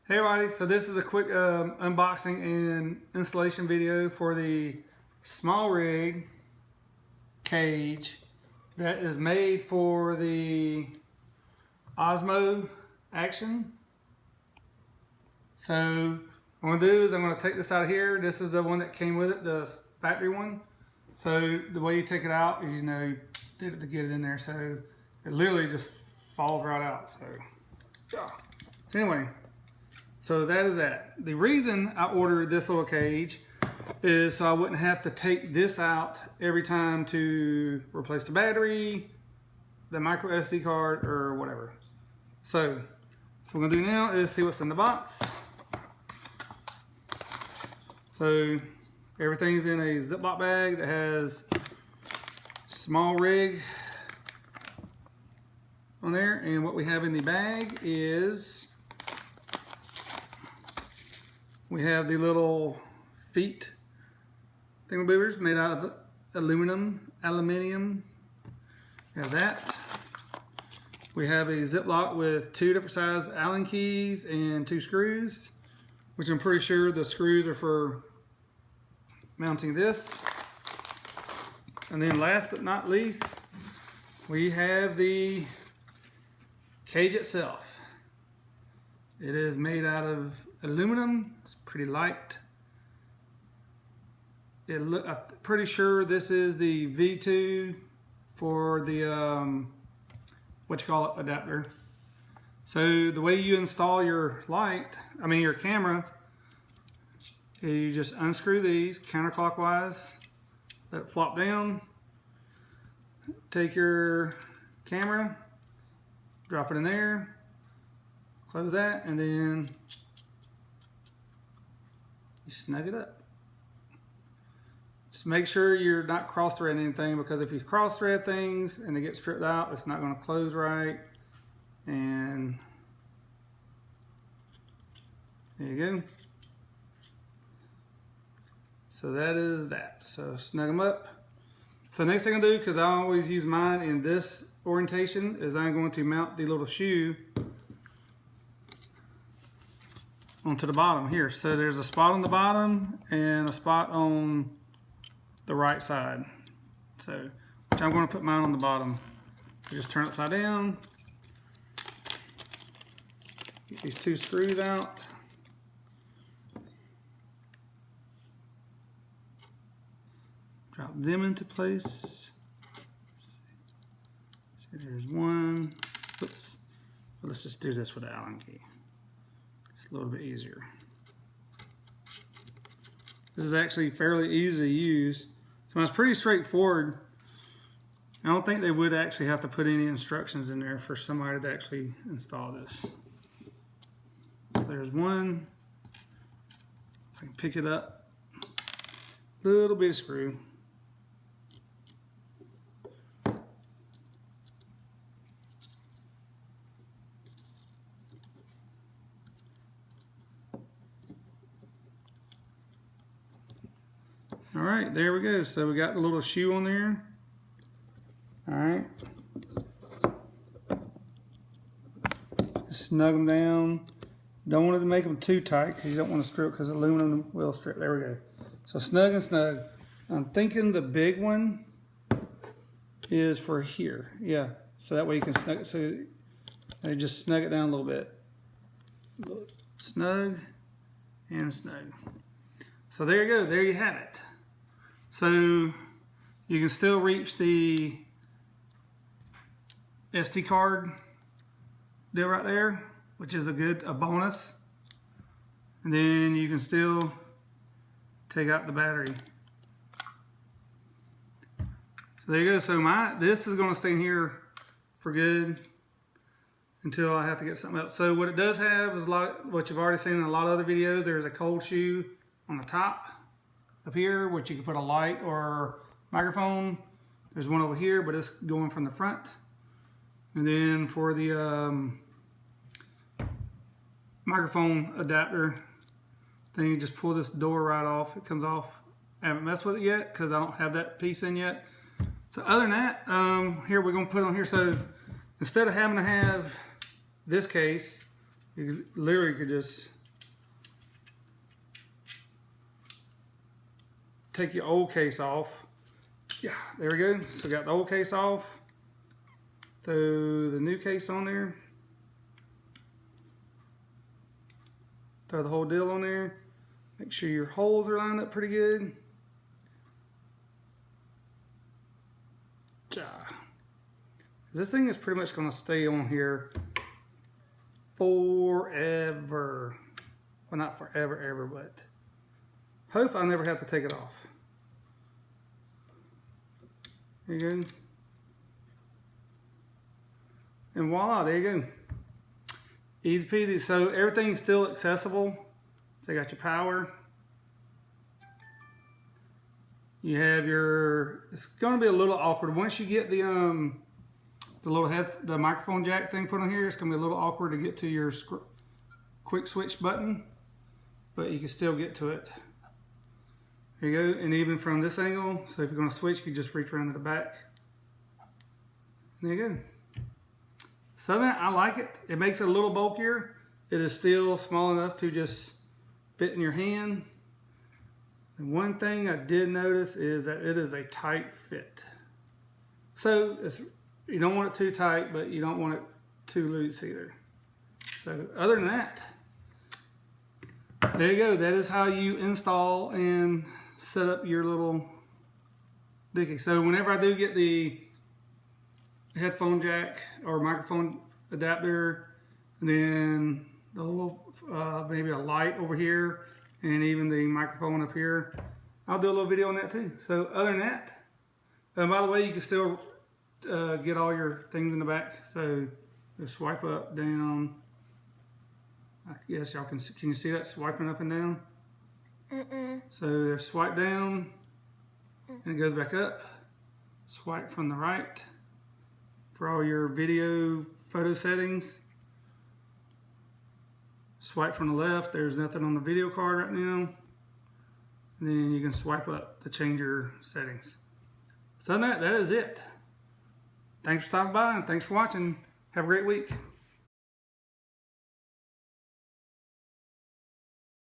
Hey everybody, so this is a quick unboxing and installation video for the Smallrig cage that is made for the Osmo action. So what I'm going to do is I'm going to take this out of here. This is the one that came with it, the factory one. So the way you take it out is, did it to get it in there. So it literally just falls right out. So anyway. So that is that. The reason I ordered this little cage is so I wouldn't have to take this out every time to replace the battery, the micro SD card, or whatever. So what we're gonna do now is see what's in the box. So everything's in a Ziploc bag that has Smallrig on there, and what we have in the bag is we have the little feet thingamaboobers made out of aluminium. We have that. We have a Ziploc with 2 different size Allen keys and 2 screws, which I'm pretty sure the screws are for mounting this. And then last but not least, we have the cage itself. It is made out of aluminum. It's pretty light. I'm pretty sure this is the V2 for the adapter. So the way you install your your camera, is you just unscrew these counterclockwise, let it flop down, take your camera, drop it in there, close that, and then you snug it up. Just make sure you're not cross-threading anything, because if you cross-thread things and they get stripped out, it's not going to close right. And there you go. So that is that. So snug them up. So next thing I'll do, because I always use mine in this orientation, is I'm going to mount the little shoe onto the bottom here. So there's a spot on the bottom and a spot on the right side. So which I'm going to put mine on the bottom. So just turn it upside down. Get these 2 screws out. Drop them into place. So there's one. Oops. Well, let's just do this with the Allen key. A little bit easier. This is actually fairly easy to use. So it's pretty straightforward. I don't think they would actually have to put any instructions in there for somebody to actually install this. There's one. If I can pick it up, little bit of screw. All right, there we go. So we got the little shoe on there. All right. Just snug them down. Don't want to make them too tight, because you don't want to strip, because aluminum will strip. There we go. So snug and snug. I'm thinking the big one is for here. Yeah. So that way you can snug it. So you just snug it down a little bit. Snug and snug. So there you go. There you have it. So you can still reach the SD card deal right there, which is a bonus. And then you can still take out the battery. So there you go. So this is going to stay in here for good until I have to get something else. So what it does have is what you've already seen in a lot of other videos. There's a cold shoe on the top up here, which you can put a light or microphone. There's one over here, but it's going from the front. And then for the microphone adapter, then you just pull this door right off. It comes off. I haven't messed with it yet because I don't have that piece in yet. So other than that, here we're going to put on here. So instead of having to have this case, You literally could just take your old case off. Yeah, there we go. So got the old case off. Throw the new case on there. Throw the whole deal on there. Make sure your holes are lined up pretty good. This thing is pretty much going to stay on here forever. Well, not forever, ever, but hope I never have to take it off. There you go. And voila, there you go. Easy peasy. So everything's still accessible. So you got your power. You have your, it's going to be a little awkward. Once you get the little the microphone jack thing put on here, it's going to be a little awkward to get to your quick switch button, but you can still get to it. There you go. And even from this angle, so if you're going to switch, you just reach around to the back. There you go. So that I like it. It makes it a little bulkier. It is still small enough to just fit in your hand. And one thing I did notice is that it is a tight fit. So you don't want it too tight, but you don't want it too loose either. So other than that, there you go. That is how you install and set up your little dookie. So whenever I do get the headphone jack or microphone adapter, and then the little maybe a light over here, and even the microphone up here, I'll do a little video on that too. So other than that, by the way, you can still get all your things in the back. So just swipe up, down. I guess y'all can you see that swiping up and down? So there's swipe down, and it goes back up. Swipe from the right for all your video photo settings. Swipe from the left, there's nothing on the video card right now. And then you can swipe up to change your settings. So that is it. Thanks for stopping by and thanks for watching. Have a great week.